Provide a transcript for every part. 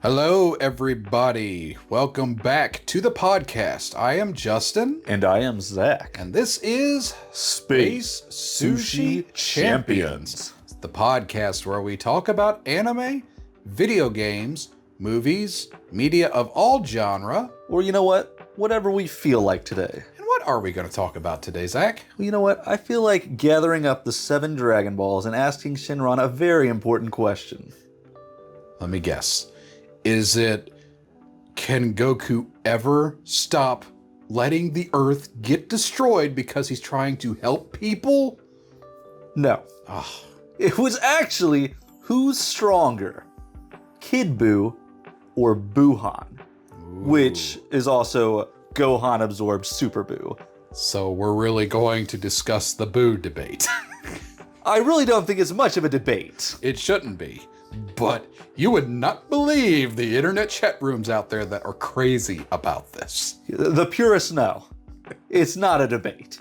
Hello, everybody. Welcome back to the podcast. I am Justin. And I am Zach. And this is Space Sushi Champions, the podcast where we talk about anime, video games, movies, media of all genre. Or you know what? Whatever we feel like today. And what are we going to talk about today, Zach? Well, you know what? I feel like gathering up the 7 Dragon Balls and asking Shinron a very important question. Let me guess. Is it, can Goku ever stop letting the Earth get destroyed because he's trying to help people? No. Oh. It was actually, who's stronger? Kid Buu or Buuhan? Which is also Gohan absorbed Super Buu. So we're really going to discuss the Buu debate. I really don't think it's much of a debate. It shouldn't be. But you would not believe the internet chat rooms out there that are crazy about this. The purists know. It's not a debate.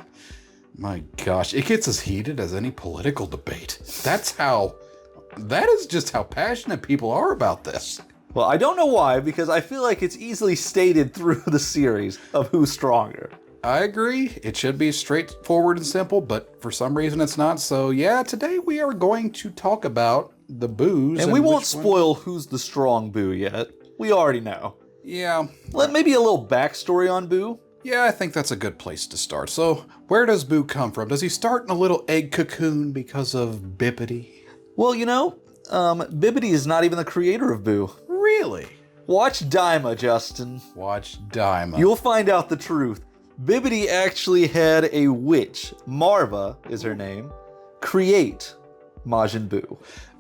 My gosh, it gets as heated as any political debate. That is just how passionate people are about this. Well, I don't know why, because I feel like it's easily stated through the series of who's stronger. I agree. It should be straightforward and simple, but for some reason it's not. So yeah, today we are going to talk about the Buus. And we won't spoil who's the strong Buu yet. We already know. Yeah. Maybe a little backstory on Buu. Yeah, I think that's a good place to start. So where does Buu come from? Does he start in a little egg cocoon because of Bippity? Well, you know, Bippity is not even the creator of Buu. Really? Watch Daima, Justin. Watch Daima. You'll find out the truth. Bippity actually had a witch, Marva is her name, create Majin Buu.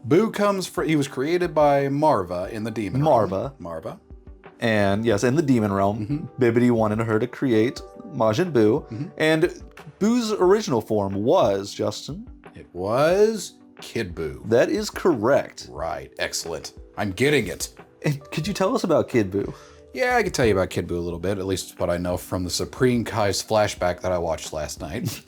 Buu he was created by Marva in the demon realm. Marva. And yes, in the demon realm, Bippity wanted her to create Majin Buu. And Buu's original form was, Justin? It was Kid Buu. That is correct. Right, excellent. I'm getting it. And could you tell us about Kid Buu? Yeah, I can tell you about Kid Buu a little bit, at least what I know from the Supreme Kai's flashback that I watched last night.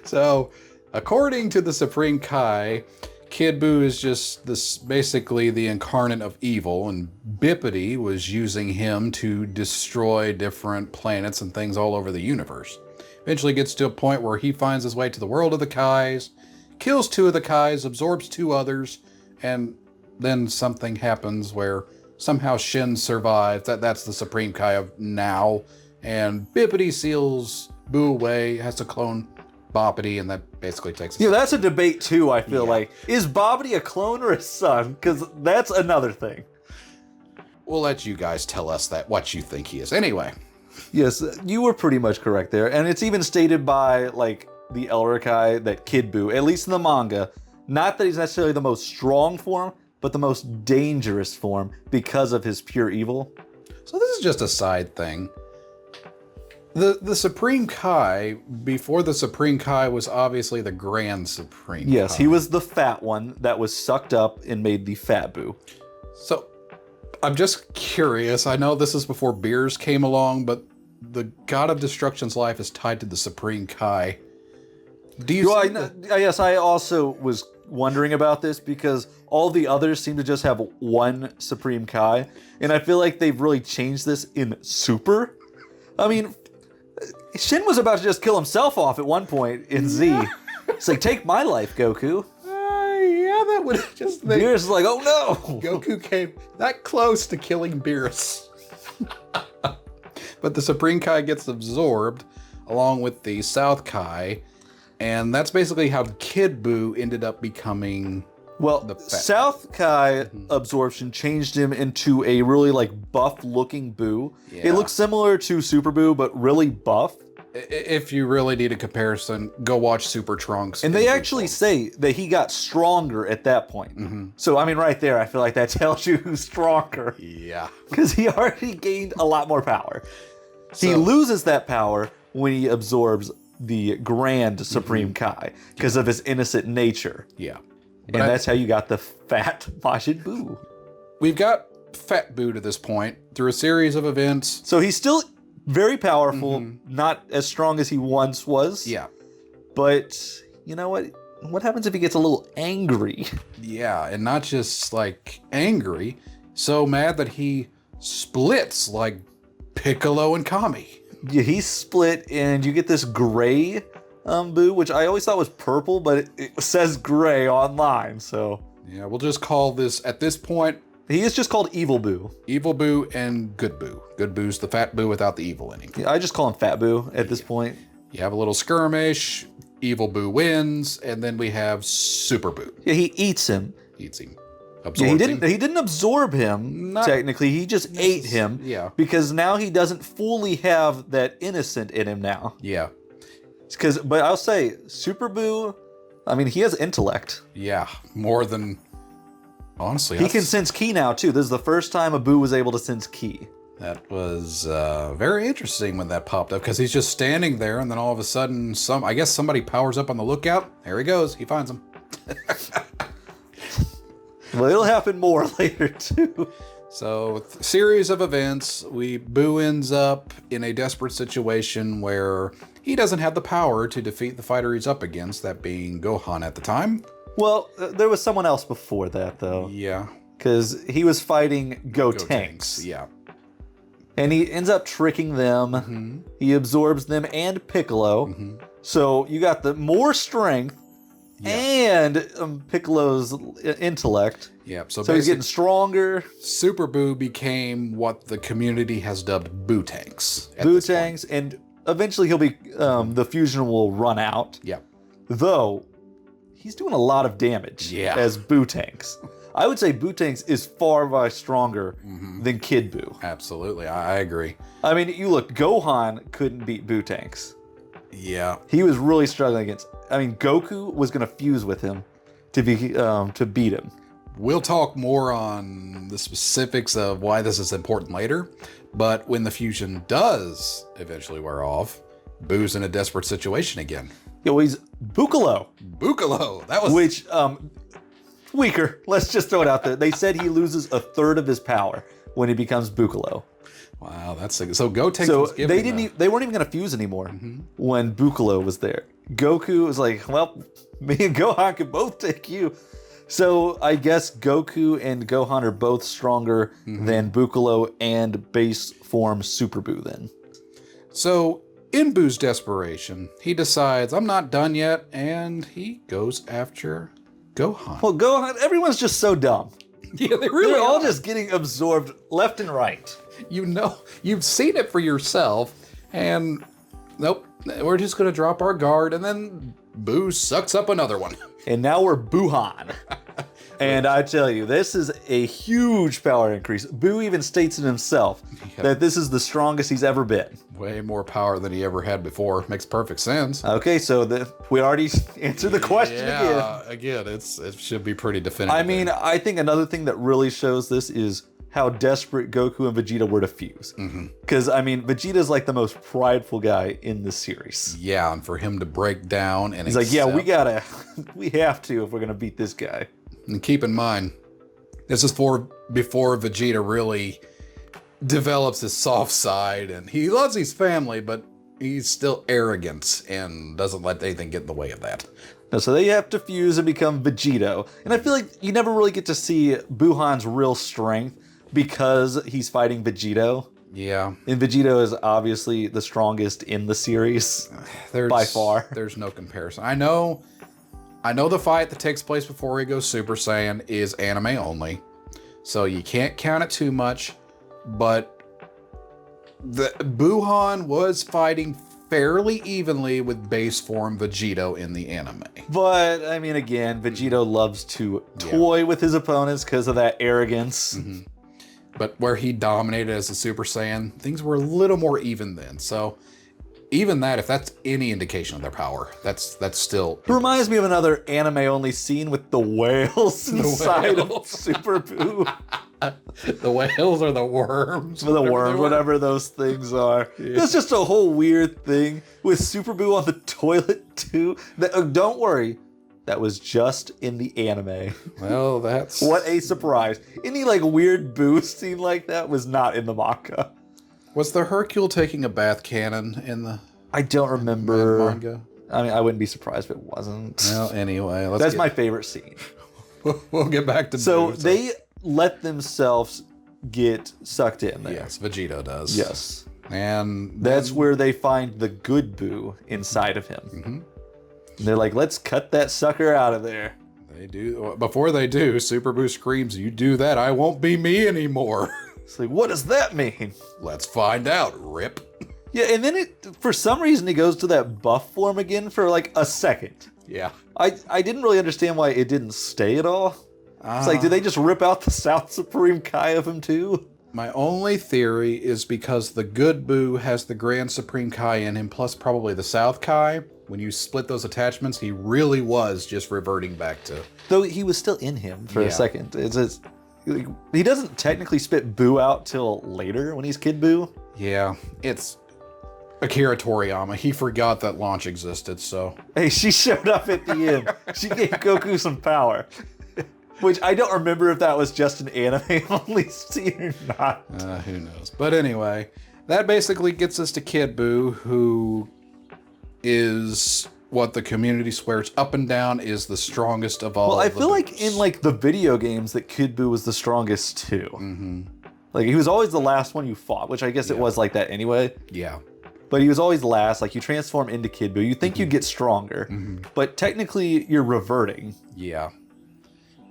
So, according to the Supreme Kai, Kid Buu is just basically the incarnate of evil, and Bippity was using him to destroy different planets and things all over the universe. Eventually gets to a point where he finds his way to the world of the Kais, kills 2 of the Kais, absorbs 2 others, and then something happens where somehow Shin survives. That's the Supreme Kai of now, and Bippity seals Buu away, has to clone Boppity, and that basically takes us. Yeah, that's a debate too, I feel like. Is Boppity a clone or a son? Because that's another thing. We'll let you guys tell us what you think he is. Anyway. Yes, you were pretty much correct there. And it's even stated by, like, the Elder Kai that Kid Buu, at least in the manga, not that he's necessarily the most strong form, but the most dangerous form because of his pure evil. So this is just a side thing. The Supreme Kai, before the Supreme Kai, was obviously the Grand Supreme Yes, Kai. he was the fat one that was sucked up and made the fat Buu. So, I'm just curious. I know this is before beers came along, but the God of Destruction's life is tied to the Supreme Kai. Do you Yes, I also was wondering about this because all the others seem to just have one Supreme Kai, and I feel like they've really changed this in Super. I mean, Shin was about to just kill himself off at one point in Z. It's like, take my life, Goku. Yeah, that would have just... Beerus is like, oh no! Goku came that close to killing Beerus. But the Supreme Kai gets absorbed along with the South Kai, and that's basically how Kid Buu ended up becoming... Well, the South Kai absorption changed him into a really buff-looking Buu. Yeah. It looks similar to Super Buu, but really buff. If you really need a comparison, go watch Super Trunks. And they actually say that he got stronger at that point. So, I mean, right there, I feel like that tells you who's stronger. Yeah. Because he already gained a lot more power. He loses that power when he absorbs the Grand Supreme Kai because of his innocent nature. Yeah. And that's how you got the fat Majin Buu. We've got Fat Buu to this point through a series of events. So he's still very powerful, not as strong as he once was. Yeah. But you know what? what happens if he gets a little angry? Yeah, and not just like angry, so mad that he splits like Piccolo and Kami. Yeah, he's split, and you get this gray Buu, which I always thought was purple, but it says gray online, so... Yeah, we'll just call this, at this point... He is just called Evil Buu. Evil Buu and Good Buu. Good Boo's the fat Buu without the evil in him. Yeah, I just call him Fat Buu at this point. You have a little skirmish, Evil Buu wins, and then we have Super Buu. Yeah, he eats him. Eats him. Yeah, Absorbs him. he didn't absorb him, technically. He just ate him. Yeah. Because now he doesn't fully have that innocent in him now. Yeah. But I'll say, Super Buu, I mean, he has intellect. Yeah, more than... Honestly, He can sense ki now, too. This is the first time a Buu was able to sense ki. That was very interesting when that popped up, because he's just standing there, and then all of a sudden, I guess somebody powers up on the lookout. There he goes. He finds him. Well, it'll happen more later, too. So, series of events, Buu ends up in a desperate situation where he doesn't have the power to defeat the fighter he's up against, that being Gohan at the time. Well, there was someone else before that, though. Yeah. Because he was fighting Buutenks. Yeah. And he ends up tricking them. Mm-hmm. He absorbs them and Piccolo. Mm-hmm. So you got the more strength and Piccolo's intellect. Yeah. So he's getting stronger. Super Buu became what the community has dubbed Buutenks. Buutenks, and eventually he'll be, the fusion will run out. Yeah. Though, he's doing a lot of damage as Buutenks. I would say Buutenks is far stronger than Kid Buu. Absolutely, I agree. I mean, you look, Gohan couldn't beat Buutenks. Yeah. He was really struggling against... I mean, Goku was going to fuse with him to beat him. We'll talk more on the specifics of why this is important later, but when the fusion does eventually wear off, Buu's in a desperate situation again. Yeah, well, he's Buucalo. Buucalo! That was... Which, weaker. Let's just throw it out there. They said he loses a third of his power when he becomes Buucalo. Wow, that's... So Gotenks was given... They weren't even going to fuse anymore when Buucalo was there. Goku was like, well, me and Gohan can both take you. So I guess Goku and Gohan are both stronger than Buucalo and base form Super Buu then. So in Buu's desperation, he decides, I'm not done yet, and he goes after Gohan. Well, Gohan, everyone's just so dumb. Yeah, they really They're all are. just getting absorbed left and right. You know, you've seen it for yourself, and nope, we're just going to drop our guard, and then Buu sucks up another one. And now we're Buuhan. And I tell you, this is a huge power increase. Buu even states it himself that this is the strongest he's ever been. Way more power than he ever had before. Makes perfect sense. Okay, so we already answered the question again, it should be pretty definitive. I mean, I think another thing that really shows this is how desperate Goku and Vegeta were to fuse. Because, I mean, Vegeta's like the most prideful guy in this series. Yeah, and for him to break down and he's like, yeah, we have to if we're going to beat this guy. And keep in mind, this is before Vegeta really develops his soft side, and he loves his family, but he's still arrogant and doesn't let anything get in the way of that. So they have to fuse and become Vegito. And I feel like you never really get to see Buuhan's real strength because he's fighting Vegito. Yeah. And Vegito is obviously the strongest in the series by far. There's no comparison. I know the fight that takes place before he goes Super Saiyan is anime only, so you can't count it too much, but the Buuhan was fighting fairly evenly with base form Vegito in the anime. But, I mean, again, Vegito loves to toy with his opponents because of that arrogance. But where he dominated as a Super Saiyan, things were a little more even then, so... Even that, if that's any indication of their power, that's still... It reminds me of another anime-only scene with the whales inside of Super Buu. The whales or the worms? The worms, whatever those things are. Yeah. It's just a whole weird thing with Super Buu on the toilet, too. Don't worry, that was just in the anime. Well, that's... What a surprise. Any, weird Buu scene like that was not in the manga. Was the Hercule taking a bath canon in the... I don't remember. Manga? I mean, I wouldn't be surprised if it wasn't. Well, anyway, That's my favorite scene. We'll get back to So Buu. they let themselves get sucked in there. Yes, Vegeta does. Yes. And That's where they find the good Buu inside of him. Mm-hmm. They're like, let's cut that sucker out of there. They do. Before they do, Super Buu screams, "You do that, I won't be me anymore." It's like, what does that mean? Let's find out, Rip. Yeah, and then for some reason, he goes to that buff form again for like a second. Yeah. I didn't really understand why it didn't stay at all. It's like, did they just rip out the South Supreme Kai of him too? My only theory is because the good Buu has the Grand Supreme Kai in him, plus probably the South Kai. When you split those attachments, he really was just reverting back to... Though he was still in him for a second. He doesn't technically spit Buu out till later when he's Kid Buu. Yeah, it's Akira Toriyama. He forgot that launch existed, so... Hey, she showed up at the end. She gave Goku some power. Which I don't remember if that was just an anime-only scene or not. Who knows? But anyway, that basically gets us to Kid Buu, who is what the community swears up and down is the strongest of all. Well, I feel like in like the video games that Kid Buu was the strongest too. Mm-hmm. Like he was always the last one you fought, which I guess it was like that anyway. Yeah. But he was always last. Like you transform into Kid Buu, you think you get stronger, but technically you're reverting. Yeah.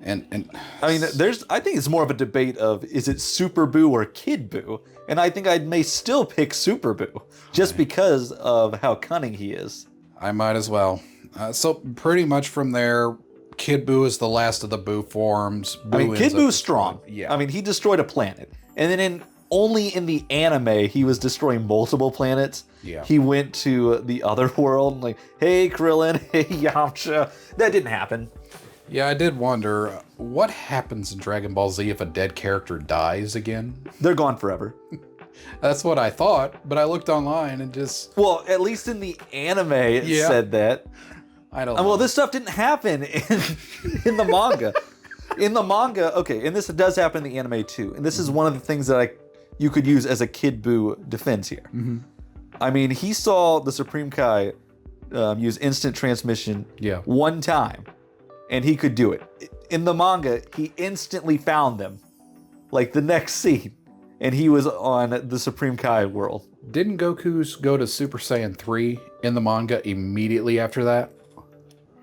And I mean, I think it's more of a debate of is it Super Buu or Kid Buu, and I think I may still pick Super Buu just because of how cunning he is. I might as well. So pretty much from there, Kid Buu is the last of the Buu forms. I mean, Kid Buu's strong. Yeah. I mean, he destroyed a planet, and then only in the anime he was destroying multiple planets. Yeah. He went to the other world, like, hey Krillin, hey Yamcha. That didn't happen. Yeah, I did wonder, what happens in Dragon Ball Z if a dead character dies again? They're gone forever. That's what I thought, but I looked online and just... Well, at least in the anime it said that. I don't know. Well, this stuff didn't happen in the manga. In the manga, okay, and this does happen in the anime too, and this is one of the things that you could use as a Kid Buu defense here. Mm-hmm. I mean, he saw the Supreme Kai use instant transmission one time. And he could do it. In the manga, he instantly found them. Like the next scene. And he was on the Supreme Kai world. Didn't Goku's go to Super Saiyan 3 in the manga immediately after that?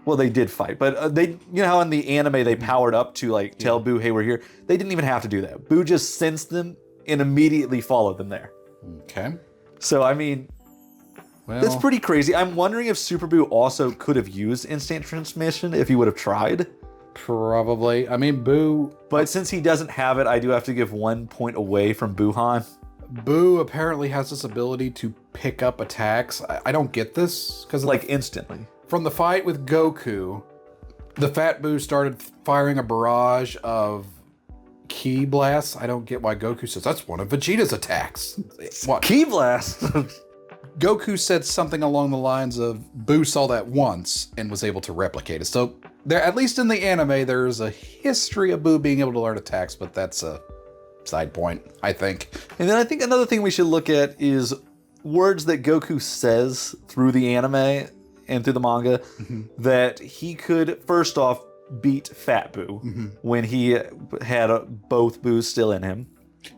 Well, they did fight. But you know how in the anime they powered up to like tell Buu, hey, we're here? They didn't even have to do that. Buu just sensed them and immediately followed them there. Okay. So, I mean... Well, that's pretty crazy. I'm wondering if Super Buu also could have used instant transmission if he would have tried. Probably. I mean, Buu... But since he doesn't have it, I do have to give 1 point away from Buuhan. Buu apparently has this ability to pick up attacks. I don't get this. Because like instantly. From the fight with Goku, the Fat Buu started firing a barrage of Ki blasts. I don't get why Goku says that's one of Vegeta's attacks. What? Ki blast? Goku said something along the lines of Buu saw that once and was able to replicate it. So there, at least in the anime, there's a history of Buu being able to learn attacks, but that's a side point, I think. And then I think another thing we should look at is words that Goku says through the anime and through the manga that he could, first off, beat Fat Buu when he had both Buus still in him.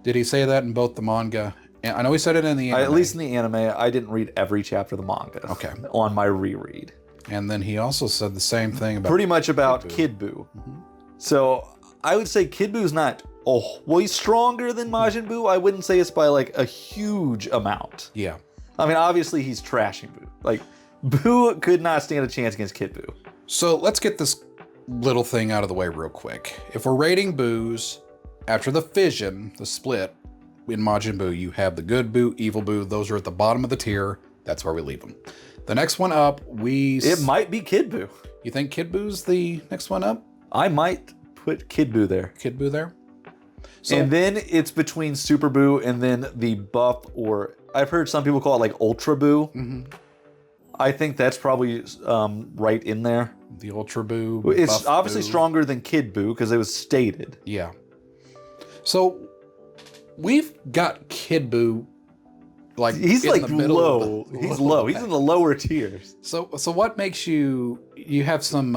Did he say that in both the manga? I know he said it in the anime. At least in the anime, I didn't read every chapter of the manga. Okay. On my reread. And then he also said the same thing about... Pretty much about Kid Buu. So I would say Kid Buu's not... Oh, well, he's stronger than Majin Buu. I wouldn't say it's by like a huge amount. Yeah. I mean, obviously he's trashing Buu. Like, Buu could not stand a chance against Kid Buu. So let's get this little thing out of the way real quick. If we're rating Buus, after the fission, the split, in Majin Buu, you have the good Buu, evil Buu. Those are at the bottom of the tier. That's where we leave them. The next one up, It might be Kid Buu. You think Kid Buu's the next one up? I might put Kid Buu there. Kid Buu there? So, and then it's between Super Buu and then the buff, or I've heard some people call it like Ultra Buu. I think that's probably right in there. The Ultra Buu. It's obviously Buu. stronger than Kid Buu because it was stated. Yeah. So we've got Kid Buu like He's in like the middle low. of the, He's low. He's in the lower tiers. So what makes you have some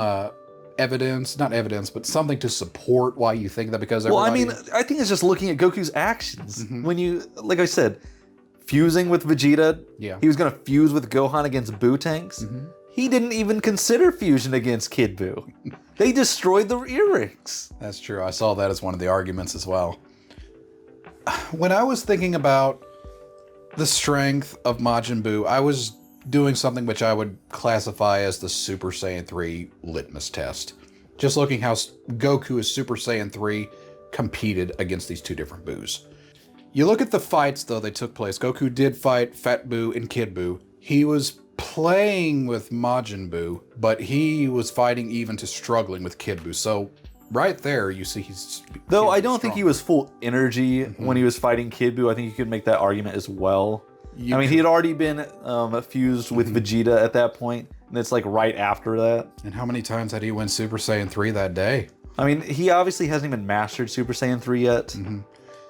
evidence, not evidence, but something to support why you think that? Because Well, I everybody, mean, I think it's just looking at Goku's actions. When you, like I said, fusing with Vegeta, Yeah. he was going to fuse with Gohan against Buutenks. He didn't even consider fusion against Kid Buu. They destroyed the earrings. that's true. I saw that as one of the arguments as well. When I was thinking about the strength of Majin Buu, I was doing something which I would classify as the Super Saiyan 3 litmus test. Just looking how Goku as Super Saiyan 3 competed against these two different Buus. You look at the fights, though, they took place. Goku did fight Fat Buu and Kid Buu. He was playing with Majin Buu, but he was fighting even to struggling with Kid Buu. So right there, you see he's... Though I don't think he was full energy when he was fighting Kid Buu. I think you could make that argument as well. I mean, he had already been fused with Vegeta at that point, and it's like right after that. And how many times had he went Super Saiyan 3 that day? I mean, he obviously hasn't even mastered Super Saiyan 3 yet.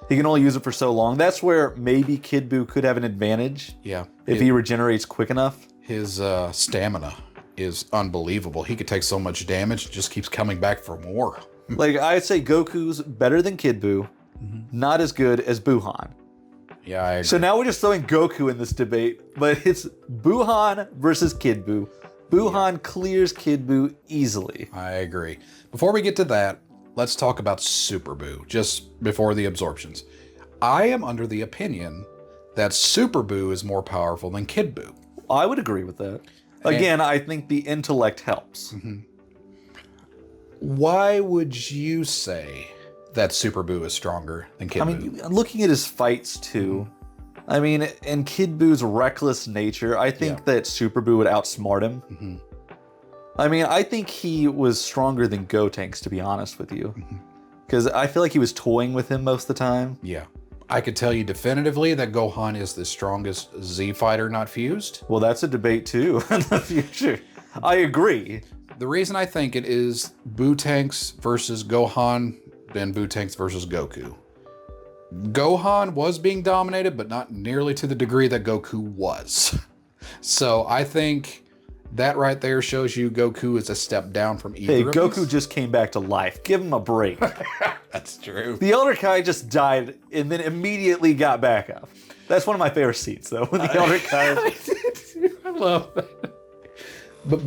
He can only use it for so long. That's where maybe Kid Buu could have an advantage. Yeah. If he regenerates quick enough. His stamina is unbelievable. He could take so much damage, just keeps coming back for more. Like, I'd say Goku's better than Kid Buu, not as good as Buuhan. Yeah, I agree. So now we're just throwing Goku in this debate, but it's Buuhan versus Kid Buu. Buuhan clears Kid Buu easily. I agree. Before we get to that, let's talk about Super Buu, just before the absorptions. I am under the opinion that Super Buu is more powerful than Kid Buu. I would agree with that. Again, I think the intellect helps. Why would you say that Super Buu is stronger than Kid Buu? I mean, looking at his fights too, I mean, and Kid Buu's reckless nature, I think that Super Buu would outsmart him. I mean, I think he was stronger than Gotenks, to be honest with you. Because I feel like he was toying with him most of the time. Yeah. I could tell you definitively that Gohan is the strongest Z fighter not fused. Well, that's a debate too in the future. I agree. The reason I think it is Buutenks versus Gohan, then Buutenks versus Goku. Gohan was being dominated, but not nearly to the degree that Goku was. So I think that right there shows you Goku is a step down from either Hey, of Goku these. just came back to life. Give him a break. That's true. The Elder Kai just died and then immediately got back up. That's one of my favorite scenes, though, when the Elder Kai... I love that. But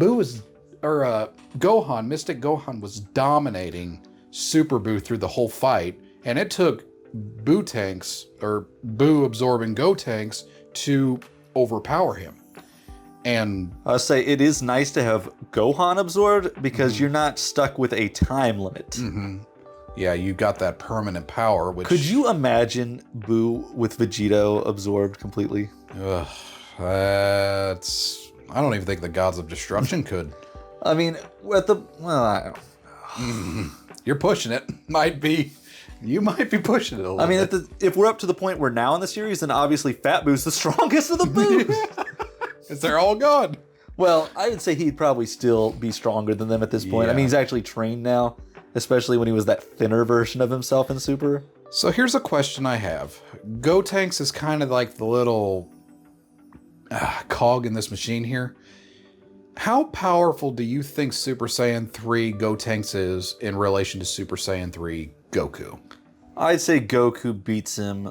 Gohan, Mystic Gohan was dominating Super Buu through the whole fight, and it took Buutenks, or Buu absorbing Gotenks, to overpower him. And I'll say it is nice to have Gohan absorbed because you're not stuck with a time limit. yeah, you got that permanent power, which... Could you imagine Buu with Vegito absorbed completely? Ugh, that's... I don't even think the Gods of Destruction could. I mean, at the... Well, I don't... You're pushing it. You might be pushing it a little I mean, bit. if we're up to the point we're now in the series, then obviously Fat Boo's the strongest of the Boos. Because they're all gone. Well, I would say he'd probably still be stronger than them at this point. I Yeah. mean, he's actually trained now, especially when he was that thinner version of himself in Super. So here's a question I have. Gotenks is kind of like the little cog in this machine here. How powerful do you think Super Saiyan 3 Gotenks is in relation to Super Saiyan 3 Goku? I'd say Goku beats him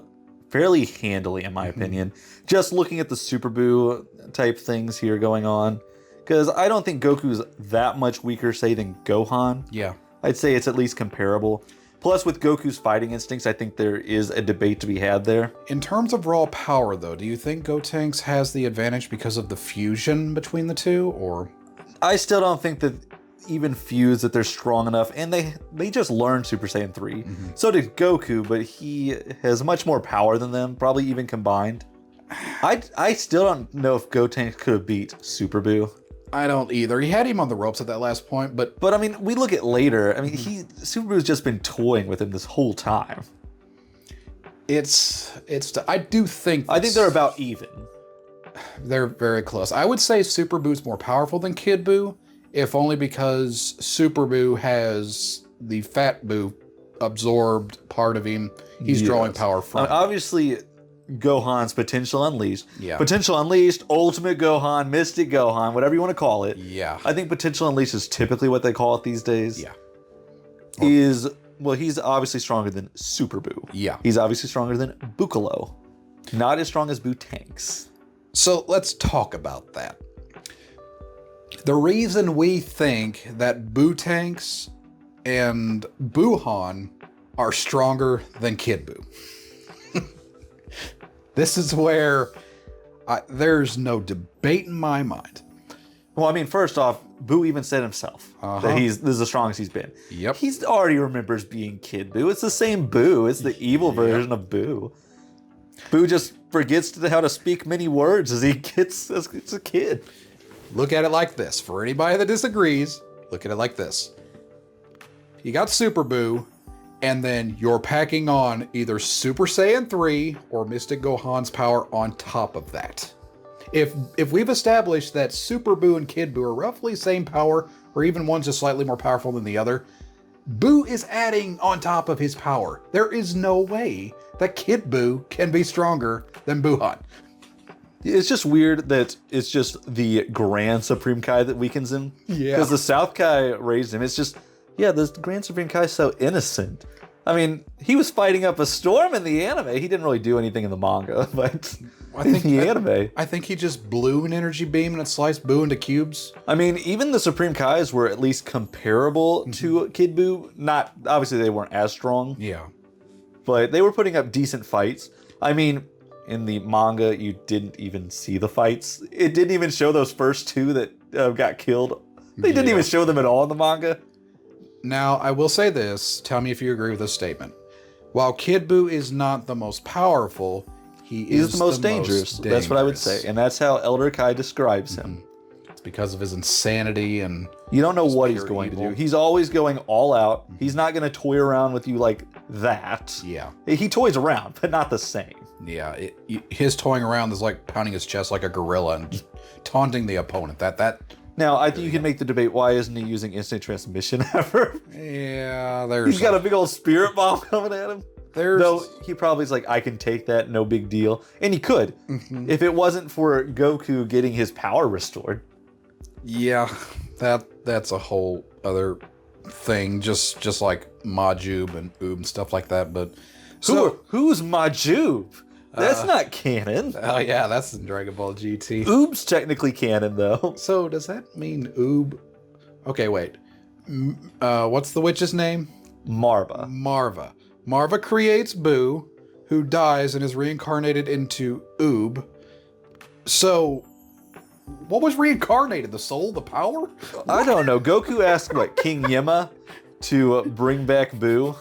fairly handily, in my opinion. Just looking at the Super Buu type things here going on. Because I don't think Goku's that much weaker, say, than Gohan. Yeah. I'd say it's at least comparable. Plus, with Goku's fighting instincts, I think there is a debate to be had there. In terms of raw power, though, do you think Gotenks has the advantage because of the fusion between the two, or? I still don't think that even fused that they're strong enough, and they just learned Super Saiyan 3. So did Goku, but he has much more power than them, probably even combined. I still don't know if Gotenks could have beat Super Buu. I don't either. He had him on the ropes at that last point, but I mean, we look at later. I mean, Super Buu's just been toying with him this whole time. I do think I think they're about even. they're very close. I would say Super Boo's more powerful than Kid Buu, if only because Super Buu has the Fat Buu absorbed part of him. He's drawing power from. Obviously, Gohan's Potential Unleashed. Yeah. Potential Unleashed, Ultimate Gohan, Mystic Gohan, whatever you want to call it. Yeah. I think Potential Unleashed is typically what they call it these days. Yeah. He's obviously stronger than Super Buu. Yeah. He's obviously stronger than Buukkalo. Not as strong as Buutenks. So let's talk about that. The reason we think that Buutenks and Buuhan are stronger than Kid Buu. This is where there's no debate in my mind. Well, I mean, first off, Buu even said himself that this is the strongest he's been. Yep. He already remembers being Kid Buu. It's the same Buu. It's the evil version of Buu. Buu just forgets how to speak many words as he gets as a kid. Look at it like this. For anybody that disagrees, look at it like this. You got Super Buu, and then you're packing on either Super Saiyan 3 or Mystic Gohan's power on top of that. If we've established that Super Buu and Kid Buu are roughly same power, or even one's just slightly more powerful than the other, Buu is adding on top of his power. There is no way that Kid Buu can be stronger than Buuhan. It's just weird that it's just the Grand Supreme Kai that weakens him. Yeah. Because the South Kai raised him. It's just, yeah, the Grand Supreme Kai is so innocent. I mean, he was fighting up a storm in the anime. He didn't really do anything in the manga, but in the anime. I think he just blew an energy beam and it sliced Buu into cubes. I mean, even the Supreme Kais were at least comparable to Kid Buu. Not, obviously they weren't as strong, Yeah. but they were putting up decent fights. I mean, in the manga, you didn't even see the fights. It didn't even show those first two that got killed. They didn't even show them at all in the manga. Now, I will say this. Tell me if you agree with this statement. While Kid Buu is not the most powerful, he is the most dangerous. That's what I would say. And that's how Elder Kai describes him. It's because of his insanity and... You don't know what he's pure going evil. to do. He's always going all out. He's not going to toy around with you like that. Yeah. He toys around, but not the same. Yeah. His toying around is like pounding his chest like a gorilla and taunting the opponent. That Now, I think you can make the debate, why isn't he using instant transmission ever? Yeah, there's... He's got a big old spirit bomb coming at him. There's... Though he probably's like, I can take that, no big deal. And he could, if it wasn't for Goku getting his power restored. Yeah, that's a whole other thing, just like Majub and Oob and stuff like that, but... Who's Majub? That's not canon. Oh yeah, that's in Dragon Ball GT. Oob's technically canon, though. So does that mean Oob? Okay, wait. What's the witch's name? Marva. Marva. Marva creates Buu, who dies and is reincarnated into Oob. So, what was reincarnated? The soul? The power? I don't know. Goku asked, King Yima to bring back Buu?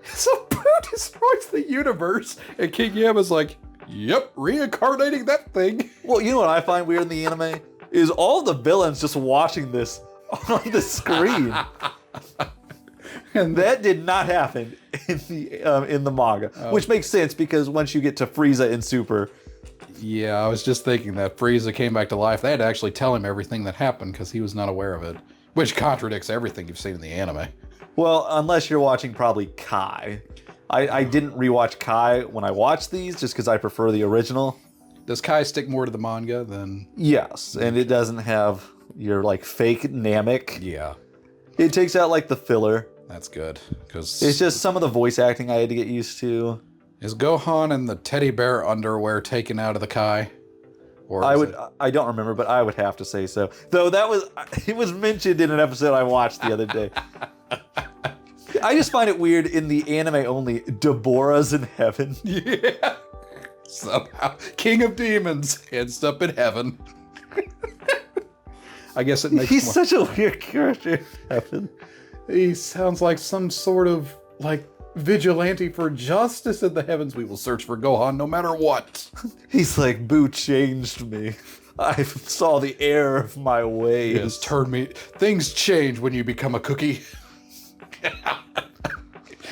So Buu destroys the universe, and King Yama's like, yep, reincarnating that thing. Well, you know what I find weird in the anime? Is all the villains just watching this on the screen. And that did not happen in the manga, which makes sense because once you get to Frieza in Super... Yeah, I was just thinking that Frieza came back to life. They had to actually tell him everything that happened because he was not aware of it, which contradicts everything you've seen in the anime. Well, unless you're watching probably Kai. I didn't rewatch Kai when I watched these just because I prefer the original. Does Kai stick more to the manga than... Yes, and it doesn't have your fake Namek. Yeah. It takes out the filler. That's good, because... It's just some of the voice acting I had to get used to. Is Gohan and the teddy bear underwear taken out of the Kai? Or I don't remember, but I would have to say so. Though it was mentioned in an episode I watched the other day. I just find it weird in the anime only, Deborah's in heaven. Yeah. Somehow, King of Demons ends up in heaven. I guess it makes He's such a weird character in heaven. He sounds like some sort of, vigilante for justice in the heavens. We will search for Gohan no matter what. He's like, Buu changed me. I saw the error of my ways. Yes, things change when you become a cookie.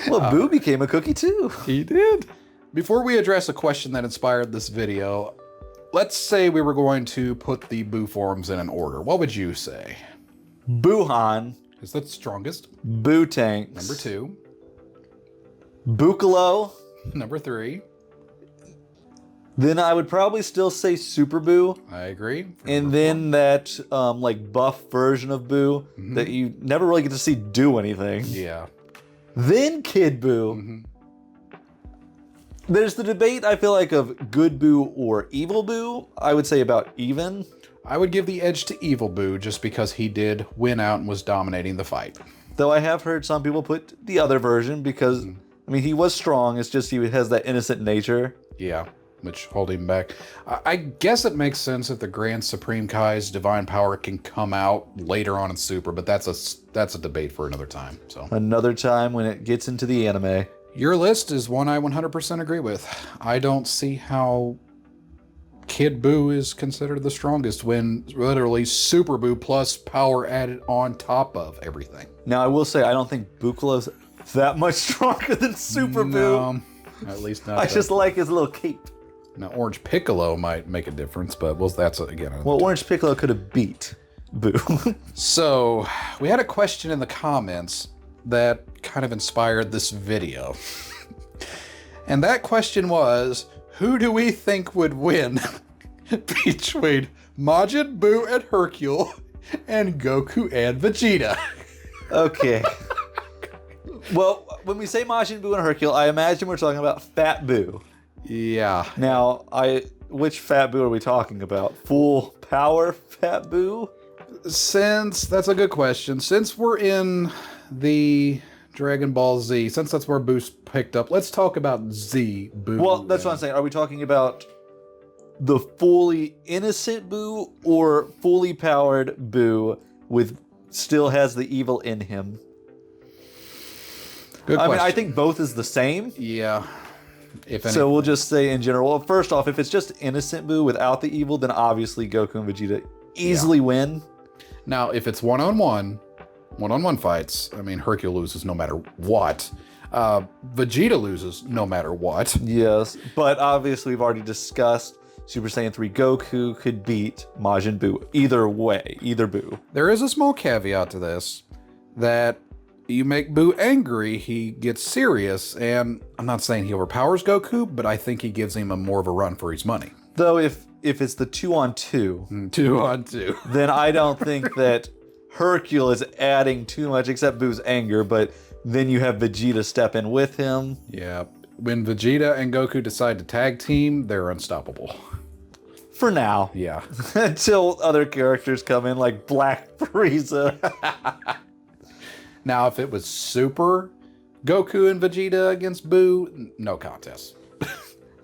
Well, Buu became a cookie too. He did. Before we address a question that inspired this video, let's say we were going to put the Buu forms in an order. What would you say? Buuhan. Is that the strongest? Buutenks. Number 2. Buukkalo. Number 3. Then I would probably still say Super Buu. I agree. And then that like buff version of Buu that you never really get to see do anything. Yeah. Then Kid Buu. There's the debate, I feel like, of good Buu or evil Buu. I would say about even. I would give the edge to Evil Boo just because he did win out and was dominating the fight. Though I have heard some people put the other version because, I mean, he was strong. It's just he has that innocent nature. Yeah, which hold him back. I guess it makes sense if the Grand Supreme Kai's divine power can come out later on in Super, but that's a debate for another time. So Another time when it gets into the anime. Your list is one I 100% agree with. I don't see how Kid Buu is considered the strongest when literally Super Buu plus power added on top of everything. Now, I will say, I don't think Buukala's that much stronger than Super Buu. No, at least not. I just like his little cape. Now, Orange Piccolo might make a difference, but that's again. Well, Orange Piccolo could have beat Buu. So, we had a question in the comments that kind of inspired this video. And that question was, who do we think would win between Majin Buu and Hercule and Goku and Vegeta? Okay. Well, when we say Majin Buu and Hercule, I imagine we're talking about Fat Buu. Yeah. Now, which Fat Buu are we talking about? Full power Fat Buu? That's a good question. Since we're in the Dragon Ball Z, since that's where Boo's picked up, let's talk about Z Buu. Well, that's what I'm saying. Are we talking about the fully innocent Buu or fully powered Buu with still has the evil in him? Good question. I mean, I think both is the same. Yeah. If any. So we'll just say in general. Well, first off, if it's just innocent Buu without the evil, then obviously Goku and Vegeta easily win. Now, if it's one-on-one fights, I mean, Hercule loses no matter what. Vegeta loses no matter what. Yes, but obviously we've already discussed Super Saiyan 3 Goku could beat Majin Buu. Either way, either Buu. There is a small caveat to this, that you make Buu angry, he gets serious, and I'm not saying he overpowers Goku, but I think he gives him more of a run for his money. Though if it's the 2-on-2, 2-on-2, then I don't think that Hercule is adding too much except Buu's anger, but then you have Vegeta step in with him. Yeah, when Vegeta and Goku decide to tag team, they're unstoppable. For now. Yeah. Until other characters come in like Black Frieza. Now, if it was Super Goku and Vegeta against Buu, no contest.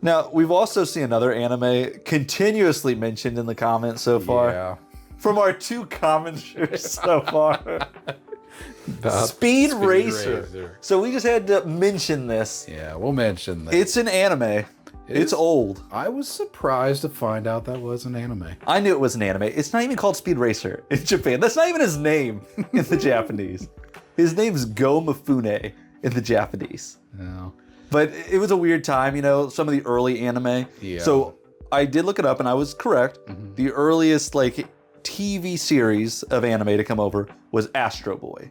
Now, we've also seen another anime continuously mentioned in the comments so far. Yeah. From our two commenters so far. Speed Racer. So we just had to mention this. Yeah, we'll mention that. It's an anime. It's old. I was surprised to find out that was an anime. I knew it was an anime. It's not even called Speed Racer in Japan. That's not even his name in the Japanese. His name's Go Mifune in the Japanese. No. But it was a weird time, you know, some of the early anime. Yeah. So I did look it up and I was correct. The earliest like TV series of anime to come over was Astro Boy.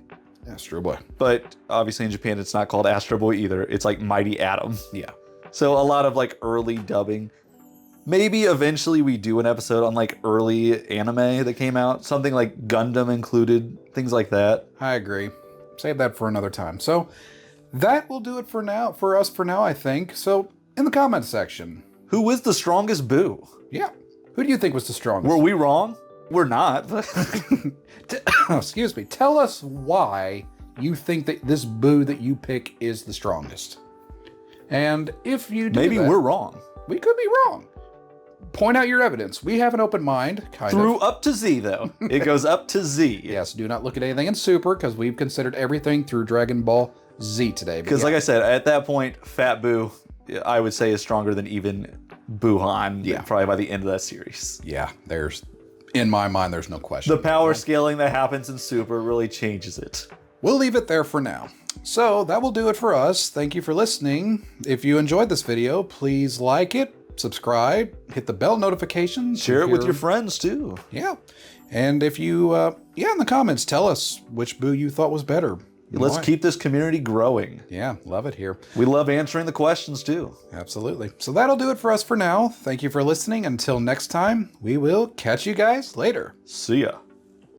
Astro Boy. But obviously in Japan it's not called Astro Boy either. It's like Mighty Atom. Yeah. So a lot of like early dubbing. Maybe eventually we do an episode on like early anime that came out. Something like Gundam included, things like that. I agree. Save that for another time. So that will do it for now, for us for now, I think. So in the comments section. Who is the strongest Buu? Yeah. Who do you think was the strongest? Were we wrong? We're not. Excuse me. Tell us why you think that this Buu that you pick is the strongest. And if you do Maybe that, we're wrong. we could be wrong. Point out your evidence. We have an open mind, kind of. Through up to Z, though. It goes up to Z. Yes, do not look at anything in Super, because we've considered everything through Dragon Ball Z today. Because like I said, at that point, Fat Buu, I would say, is stronger than even Buuhan. Yeah. Probably by the end of that series. Yeah, in my mind, there's no question. The power scaling that happens in Super really changes it. We'll leave it there for now. So that will do it for us. Thank you for listening. If you enjoyed this video, please like it, subscribe, hit the bell notifications. Share it with your friends, too. Yeah. And if you, in the comments, tell us which Buu you thought was better. Let's Right. keep this community growing. Yeah, love it here. We love answering the questions too. Absolutely. So that'll do it for us for now. Thank you for listening. Until next time, we will catch you guys later. See ya.